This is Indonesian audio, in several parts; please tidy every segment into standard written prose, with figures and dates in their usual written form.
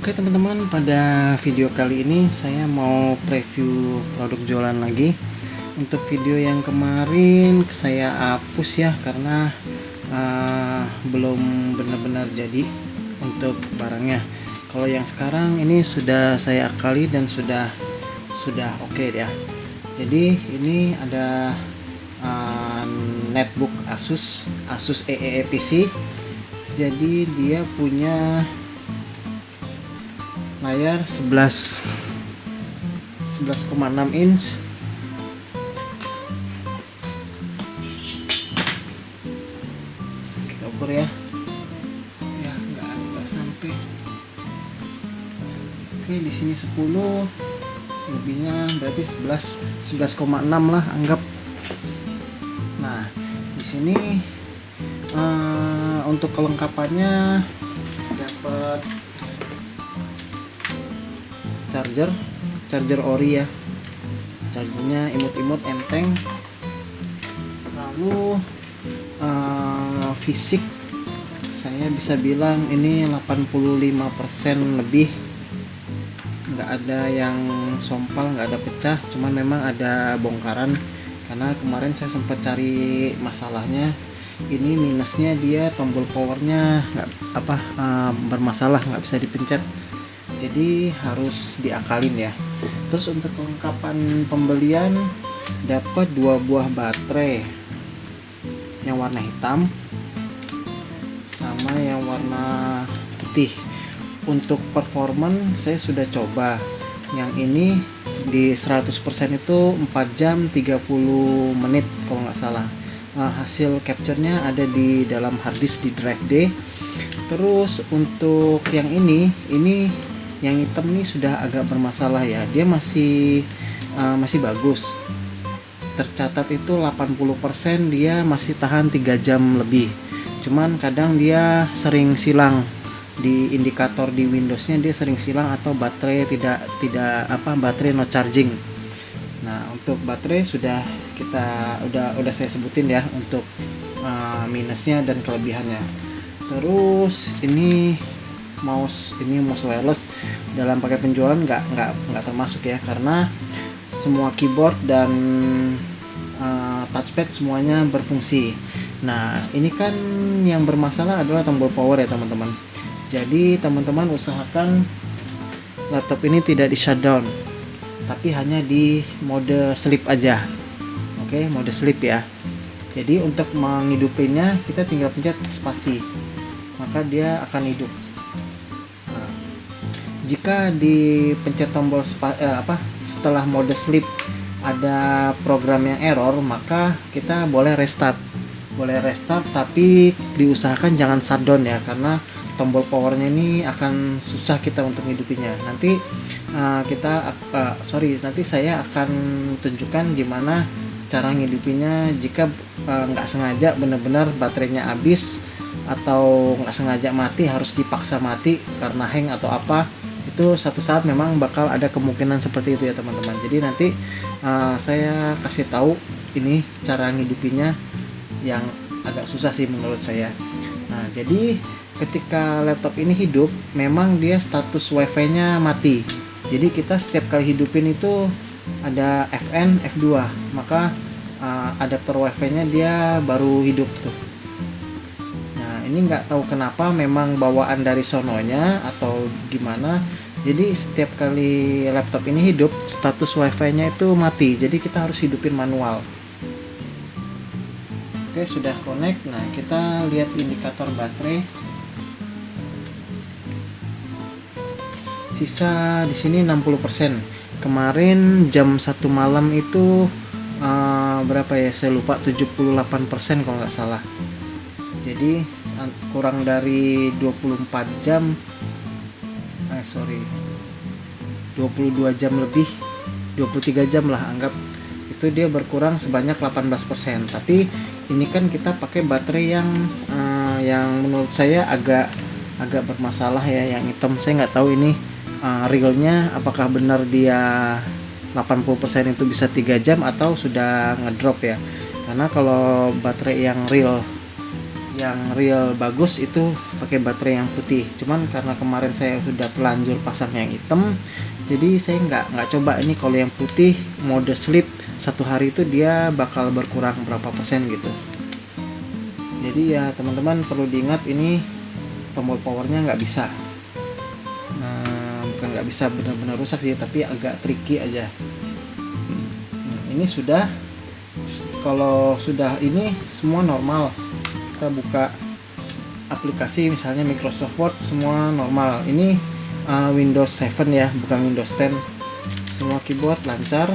Oke teman-teman, pada video kali ini saya mau preview produk jualan lagi. Untuk video yang kemarin saya hapus ya karena belum benar-benar jadi untuk barangnya. Kalau yang sekarang ini sudah saya akali dan sudah oke ya. Jadi ini ada netbook Asus EEE PC. Jadi dia punya layar 11,6 inch. Kita ukur ya. Ya, nggak sampai. Oke, di sini 10, lebihnya berarti 11,6 lah anggap. Nah, di sini untuk kelengkapannya dapat charger ori ya, chargernya imut-imut enteng. Lalu fisik saya bisa bilang ini 85% lebih, nggak ada yang sompal, nggak ada pecah, cuman memang ada bongkaran karena kemarin saya sempat cari masalahnya. Ini minusnya dia tombol powernya bermasalah, nggak bisa dipencet, jadi harus diakalin ya. Terus untuk kelengkapan pembelian dapat 2 buah baterai yang warna hitam sama yang warna putih. Untuk performance saya sudah coba yang ini di 100% itu 4 jam 30 menit kalau nggak salah. Hasil capture-nya ada di dalam harddisk di drive D. Terus untuk yang ini yang hitam nih sudah agak bermasalah ya, dia masih bagus, tercatat itu 80% dia masih tahan 3 jam lebih, cuman kadang dia sering silang di indikator di Windowsnya, dia sering silang atau baterai baterai no charging. Nah, untuk baterai udah saya sebutin ya untuk minusnya dan kelebihannya. Terus ini mouse wireless dalam paket penjualan nggak termasuk ya, karena semua keyboard dan touchpad semuanya berfungsi. Nah, ini kan yang bermasalah adalah tombol power ya teman-teman. Jadi teman-teman usahakan laptop ini tidak di shutdown, tapi hanya di mode sleep aja. Oke, mode sleep ya. Jadi untuk menghidupinnya kita tinggal pencet spasi, maka dia akan hidup. Jika dipencet tombol setelah mode sleep ada program yang error, maka kita boleh restart, tapi diusahakan jangan shutdown ya, karena tombol powernya ini akan susah kita untuk hidupinya. Nanti nanti saya akan tunjukkan gimana cara ngidupinnya jika nggak sengaja benar-benar baterainya habis, atau nggak sengaja mati, harus dipaksa mati karena hang atau apa. Itu satu saat memang bakal ada kemungkinan seperti itu ya teman-teman. Jadi nanti saya kasih tahu ini cara ngidupinnya yang agak susah sih menurut saya. Nah, jadi ketika laptop ini hidup, memang dia status wifi-nya mati. Jadi kita setiap kali hidupin itu ada FN, F2, maka adapter wifi-nya dia baru hidup tuh. Nah, ini nggak tahu kenapa, memang bawaan dari sononya atau gimana. Jadi setiap kali laptop ini hidup, status wifi-nya itu mati. Jadi kita harus hidupin manual. Oke, sudah connect. Nah, kita lihat indikator baterai. Sisa di sini 60%. Kemarin jam 1 malam itu berapa ya? Saya lupa, 78% kalau nggak salah. Jadi kurang dari 24 jam. 22 jam lebih, 23 jam lah anggap. Itu dia berkurang sebanyak 18%. Tapi ini kan kita pakai baterai yang menurut saya agak bermasalah ya, yang hitam. Saya nggak tahu ini realnya apakah benar dia 80% itu bisa 3 jam atau sudah ngedrop ya. Karena kalau baterai yang real yang real bagus itu pakai baterai yang putih. Cuman karena kemarin saya sudah terlanjur pasang yang hitam, jadi saya nggak coba ini kalau yang putih mode sleep 1 hari itu dia bakal berkurang berapa persen gitu. Jadi ya teman-teman perlu diingat, ini tombol powernya nggak bisa, bukan nggak bisa benar-benar rusak sih, tapi agak tricky aja. Ini sudah, kalau sudah ini semua normal, kita buka aplikasi misalnya Microsoft Word, semua normal. Ini Windows 7 ya, bukan Windows 10. Semua keyboard lancar,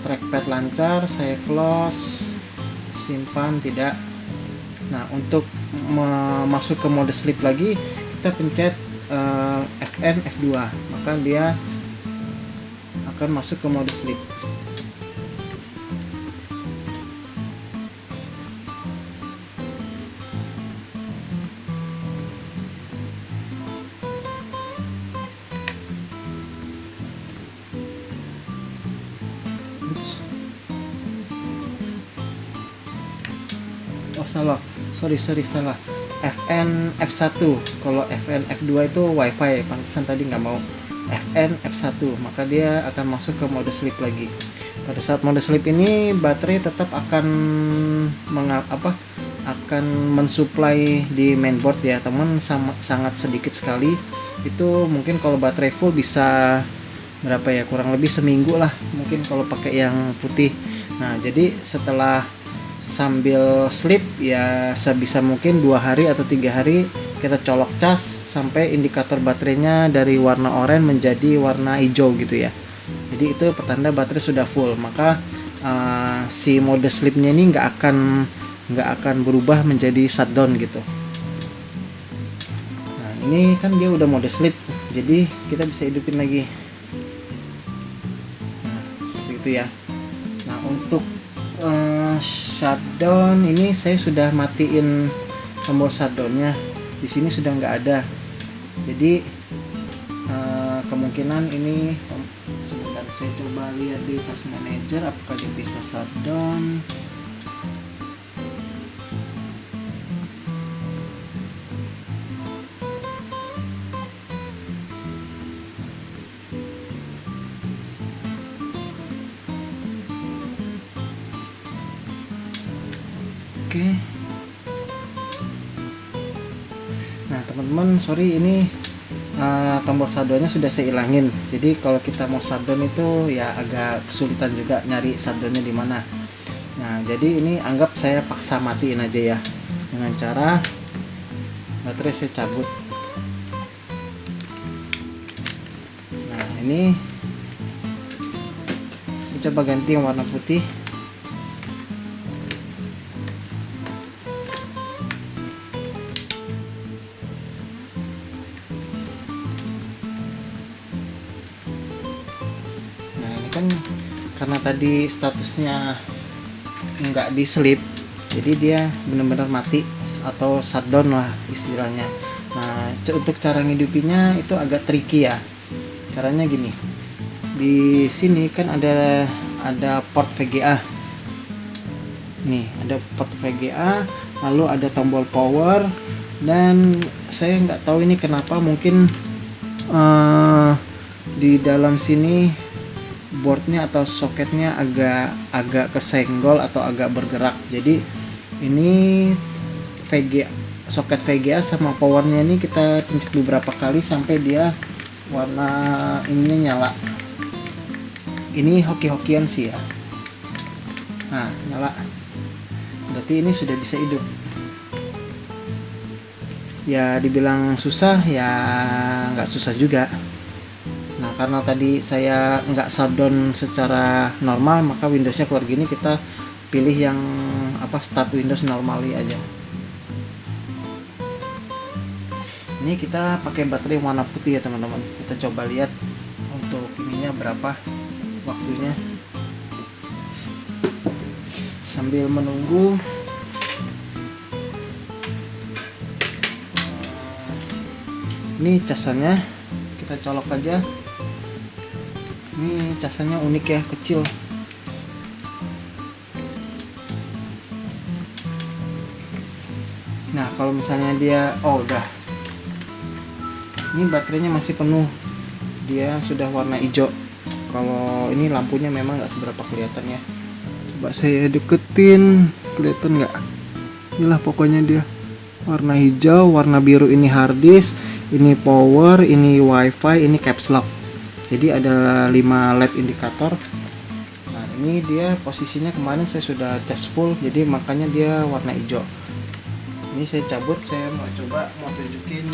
trackpad lancar. Saya close, simpan, tidak. Nah, untuk masuk ke mode sleep lagi, kita pencet Fn F2, maka dia akan masuk ke mode sleep. Oh salah, sorry salah. Fn F1, kalau Fn F2 itu WiFi, pantesan tadi nggak mau. Fn F1, maka dia akan masuk ke mode sleep lagi. Pada saat mode sleep ini baterai tetap akan akan mensuplai di mainboard ya teman, sangat sedikit sekali. Itu mungkin kalau baterai full bisa berapa ya, kurang lebih seminggu lah mungkin kalau pakai yang putih. Nah jadi setelah sambil sleep ya sebisa mungkin 2 hari atau 3 hari kita colok cas sampai indikator baterainya dari warna oranye menjadi warna hijau gitu ya. Jadi itu pertanda baterai sudah full, maka si mode sleepnya ini nggak akan berubah menjadi shutdown gitu. Nah ini kan dia udah mode sleep, jadi kita bisa hidupin lagi. Nah seperti itu ya. Nah untuk shutdown ini saya sudah matiin tombol shutdownnya, di sini sudah nggak ada. Jadi kemungkinan ini, sebentar saya coba lihat di task manager apakah dia bisa shutdown. Oke. Nah teman-teman, sorry ini tombol shutdownnya sudah saya ilangin. Jadi kalau kita mau shutdown itu ya agak kesulitan juga nyari shutdownnya di mana. Nah jadi ini anggap saya paksa matiin aja ya, dengan cara baterai saya cabut. Nah ini saya coba ganti yang warna putih. Karena tadi statusnya nggak di sleep, jadi dia benar-benar mati atau shutdown lah istilahnya. Nah untuk cara ngidupinnya itu agak tricky ya. Caranya gini, di sini kan ada port VGA nih, ada port VGA, lalu ada tombol power, dan saya nggak tahu ini kenapa, mungkin di dalam sini boardnya atau soketnya agak kesenggol atau agak bergerak. Jadi ini soket VGA sama powernya ini kita pencet beberapa kali sampai dia warna ininya nyala. Ini hoki-hokian sih ya. Nah nyala, berarti ini sudah bisa hidup. Ya dibilang susah ya nggak susah juga. Nah karena tadi saya nggak shutdown secara normal, maka Windowsnya keluar gini, kita pilih yang start Windows normally aja. Ini kita pakai baterai warna putih ya teman-teman. Kita coba lihat untuk ininya berapa waktunya. Sambil menunggu, ini casannya kita colok aja. Ini casannya unik ya, kecil. kalau misalnya dia udah, ini baterainya masih penuh, dia sudah warna hijau. Kalau ini lampunya memang nggak seberapa kelihatan ya, coba saya deketin, kelihatan nggak? Inilah pokoknya dia warna hijau, warna biru ini hard disk, ini power, ini wifi, ini caps lock. Jadi ada 5 LED indikator. Nah ini dia posisinya kemarin saya sudah cas full, jadi makanya dia warna hijau. Ini saya cabut, saya mau coba tunjukin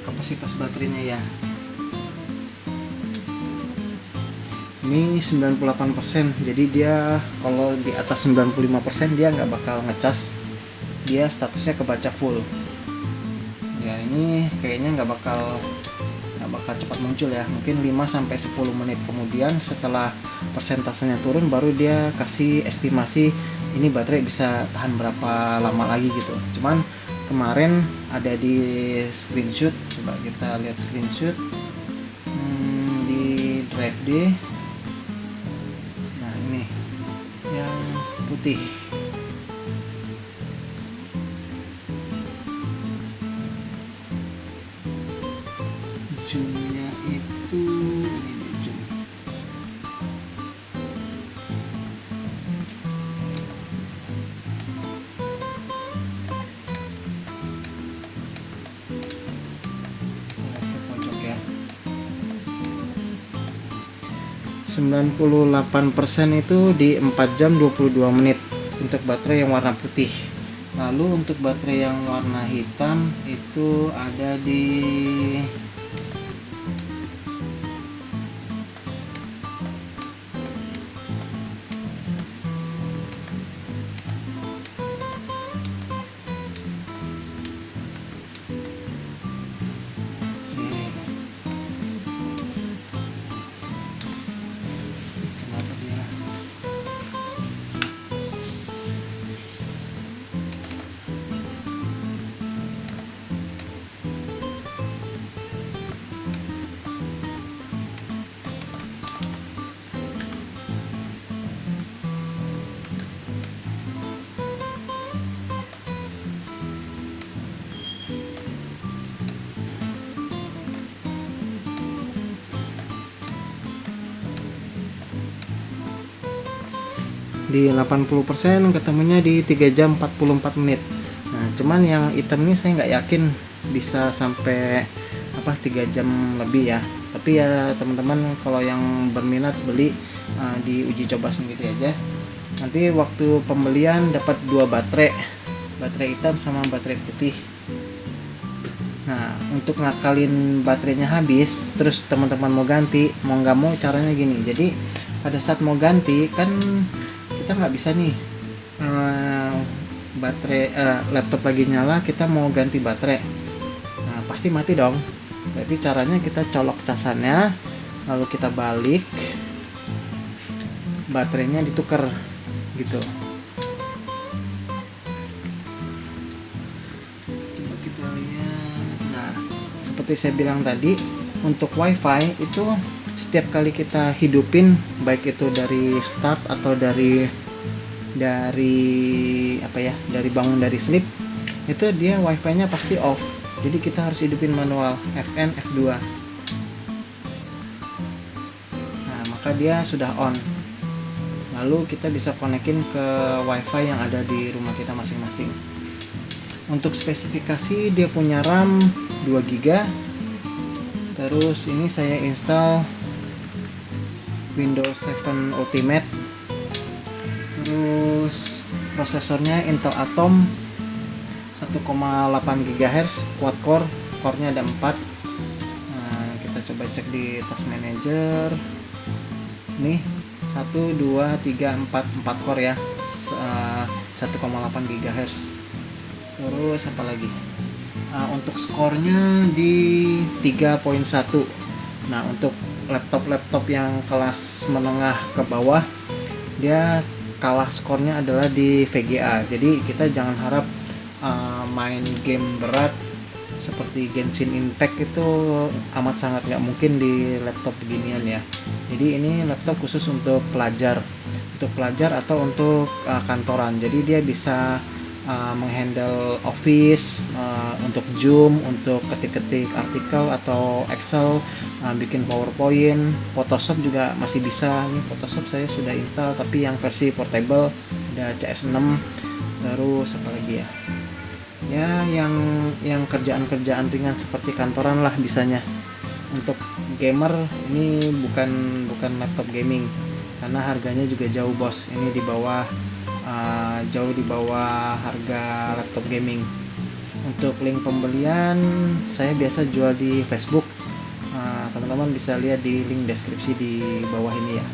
kapasitas baterainya ya. Ini 98%, jadi dia kalau di atas 95% dia nggak bakal ngecas, dia statusnya kebaca full. Ya ini kayaknya nggak bakal cepat muncul ya, mungkin 5-10 menit kemudian setelah persentasenya turun baru dia kasih estimasi ini baterai bisa tahan berapa lama lagi gitu. Cuman kemarin ada di screenshot, coba kita lihat screenshot di drive D. Nah ini yang putih, zoomnya itu ini dia zoom. Ke pojok ya. 98% itu di 4 jam 22 menit untuk baterai yang warna putih. Lalu untuk baterai yang warna hitam itu ada di 80%, ketemunya di 3 jam 44 menit. Nah cuman yang hitam ini saya nggak yakin bisa sampai 3 jam lebih ya, tapi ya teman-teman kalau yang berminat beli diuji coba sendiri aja. Nanti waktu pembelian dapat 2 baterai hitam sama baterai putih. Nah untuk ngakalin baterainya habis terus teman-teman mau ganti, mau nggak mau caranya gini. Jadi pada saat mau ganti kan kita nggak bisa nih baterai laptop lagi nyala, kita mau ganti baterai, nah pasti mati dong. Berarti caranya kita colok casannya, lalu kita balik, baterainya ditukar gitu. Coba kita lihat. Nah seperti saya bilang tadi, untuk wifi itu setiap kali kita hidupin, baik itu dari start atau dari bangun dari sleep, itu dia wifi nya pasti off. Jadi kita harus hidupin manual Fn F2. Nah maka dia sudah on, lalu kita bisa konekin ke wifi yang ada di rumah kita masing-masing. Untuk spesifikasi dia punya RAM 2 GB. Terus ini saya install Windows 7 Ultimate. Terus prosesornya Intel Atom 1,8 GHz quad core, core-nya ada 4. Nah, kita coba cek di task manager. Nih 1 2 3 4 core ya. 1,8 GHz. Terus apa lagi? Untuk skornya di 3.1. Nah, untuk laptop yang kelas menengah ke bawah, dia kalah skornya adalah di VGA. Jadi kita jangan harap main game berat seperti Genshin Impact itu amat sangat nggak mungkin di laptop beginian ya. Jadi ini laptop khusus untuk pelajar atau untuk kantoran. Jadi dia bisa menghandle Office, untuk Zoom, untuk ketik-ketik artikel atau Excel, bikin PowerPoint. Photoshop juga masih bisa. Ini Photoshop saya sudah install tapi yang versi portable, ada CS6. Terus apa lagi ya, yang kerjaan-kerjaan ringan seperti kantoran lah bisanya. Untuk gamer ini bukan laptop gaming karena harganya juga jauh bos, ini jauh di bawah harga laptop gaming. Untuk link pembelian saya biasa jual di Facebook, teman-teman bisa lihat di link deskripsi di bawah ini ya.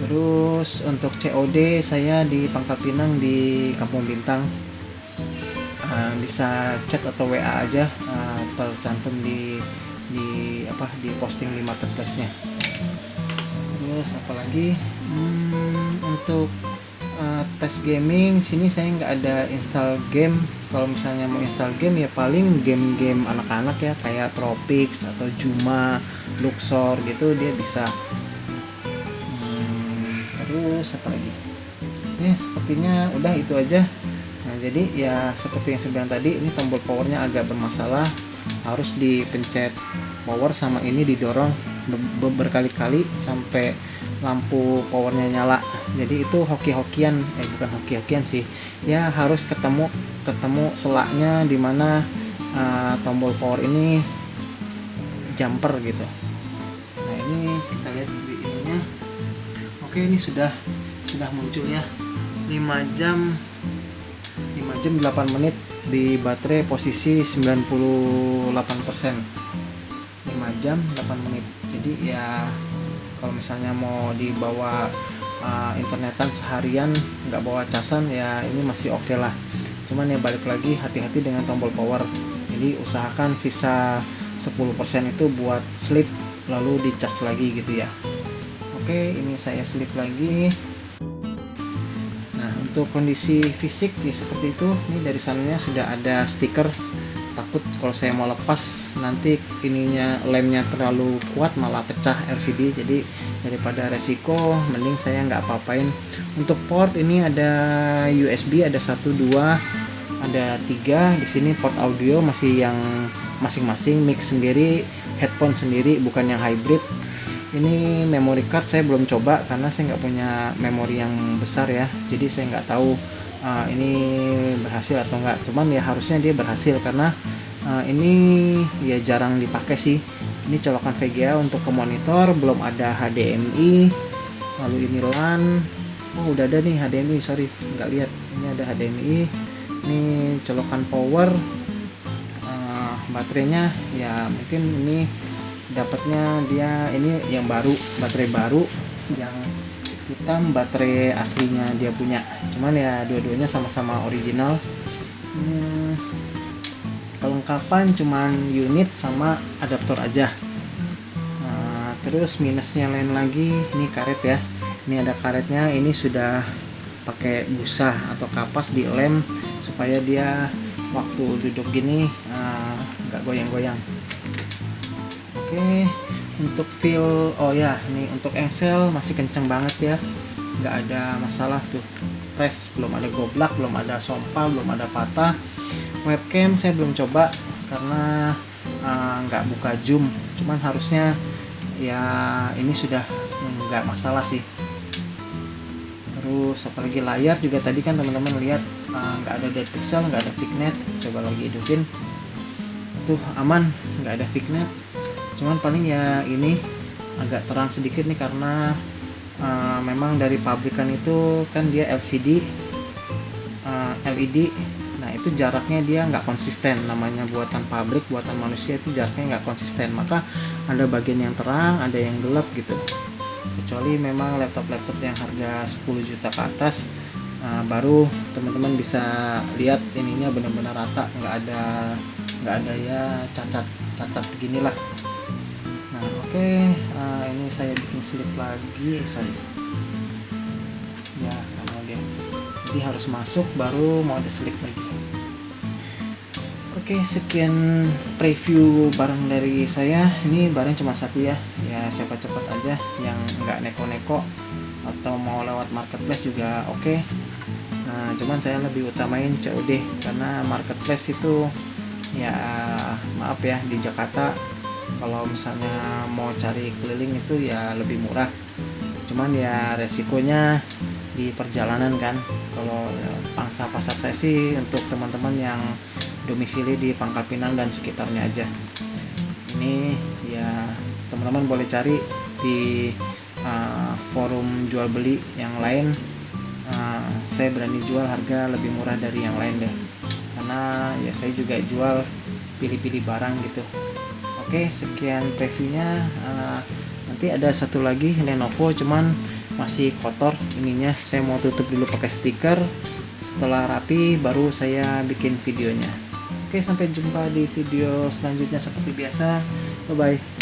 Terus untuk COD saya di Pangkal Pinang di Kampung Bintang, bisa chat atau WA aja, tercantum di posting di marketplace-nya. Terus apalagi, untuk tes gaming sini saya nggak ada install game. Kalau misalnya mau install game ya paling game-game anak-anak ya, kayak Tropics atau Juma, Luxor gitu dia bisa. Terus apa lagi ya, sepertinya udah itu aja. Nah jadi ya seperti yang saya bilang tadi, ini tombol powernya agak bermasalah, harus dipencet power sama ini didorong berkali-kali sampai lampu powernya nyala. Jadi itu hoki-hokian, bukan hoki-hokian sih ya, harus ketemu selaknya dimana tombol power ini jumper gitu. Nah ini kita lihat di ininya. Oke, ini sudah muncul ya, 5 jam 8 menit di baterai posisi 98%. 5 jam 8 menit. Jadi ya kalau misalnya mau dibawa internetan seharian nggak bawa casan ya ini masih oke lah. Cuman ya balik lagi, hati-hati dengan tombol power. Jadi usahakan sisa 10% itu buat sleep lalu dicas lagi gitu ya. Oke, ini saya sleep lagi. Nah untuk kondisi fisik ya seperti itu. Ini dari sananya sudah ada stiker. Takut kalau saya mau lepas nanti ininya, lemnya terlalu kuat malah pecah LCD. Jadi daripada resiko mending saya nggak apa-apain. Untuk port ini ada USB, ada 1, 2, ada 3. Di sini port audio masih yang masing-masing, mic sendiri, headphone sendiri, bukan yang hybrid. Ini memory card saya belum coba karena saya nggak punya memori yang besar ya, jadi saya nggak tahu ini berhasil atau enggak. Cuman ya harusnya dia berhasil karena ini ya jarang dipakai sih. Ini colokan VGA untuk ke monitor, belum ada HDMI. Lalu ini LAN. Oh udah ada nih HDMI, sorry nggak lihat. Ini ada HDMI. Ini colokan power. Baterainya ya mungkin ini dapatnya dia ini yang baru, baterai baru yang hitam, baterai aslinya dia punya. Cuman ya dua-duanya sama-sama original. Kelengkapan cuman unit sama adaptor aja. Nah, terus minusnya lain lagi, ini karet ya. Ini ada karetnya, ini sudah pakai busa atau kapas di lem supaya dia waktu duduk gini nggak goyang-goyang. Oke, untuk feel, oh ya, ini untuk engsel masih kenceng banget ya, nggak ada masalah tuh. Fresh, belum ada goblak, belum ada sompal, belum ada patah. Webcam saya belum coba karena nggak buka zoom. Cuman harusnya ya ini sudah nggak masalah sih. Terus apalagi layar juga tadi kan teman-teman lihat nggak ada dead pixel, nggak ada vignette. Coba lagi hidupin, tuh aman, nggak ada vignette. Cuman paling ya ini agak terang sedikit nih karena memang dari pabrikan itu kan dia LCD, LED. Nah itu jaraknya dia nggak konsisten, namanya buatan pabrik, buatan manusia itu jaraknya nggak konsisten, maka ada bagian yang terang, ada yang gelap gitu. Kecuali memang laptop-laptop yang harga 10 juta ke atas, baru teman-teman bisa lihat ininya benar-benar rata, nggak ada ya cacat beginilah. Nah oke, ini saya bikin slip lagi, sorry ya, nggak mau dia, jadi harus masuk baru mau ada slip lagi. Oke, sekian review barang dari saya. Ini barang cuma satu ya, siapa cepat aja, yang nggak neko-neko atau mau lewat marketplace juga oke. Nah Cuman saya lebih utamain COD karena marketplace itu ya maaf ya, di Jakarta kalau misalnya mau cari keliling itu ya lebih murah, cuman ya resikonya di perjalanan kan. Kalau pangsa pasar saya sih untuk teman-teman yang domisili di Pangkal Pinang dan sekitarnya aja. Ini ya teman-teman boleh cari di forum jual beli yang lain. Saya berani jual harga lebih murah dari yang lain deh, karena ya saya juga jual pilih-pilih barang gitu. Oke, sekian reviewnya. Nanti ada satu lagi Lenovo, cuman masih kotor ininya. Saya mau tutup dulu pakai stiker. Setelah rapi baru saya bikin videonya. Oke, sampai jumpa di video selanjutnya seperti biasa. Bye bye.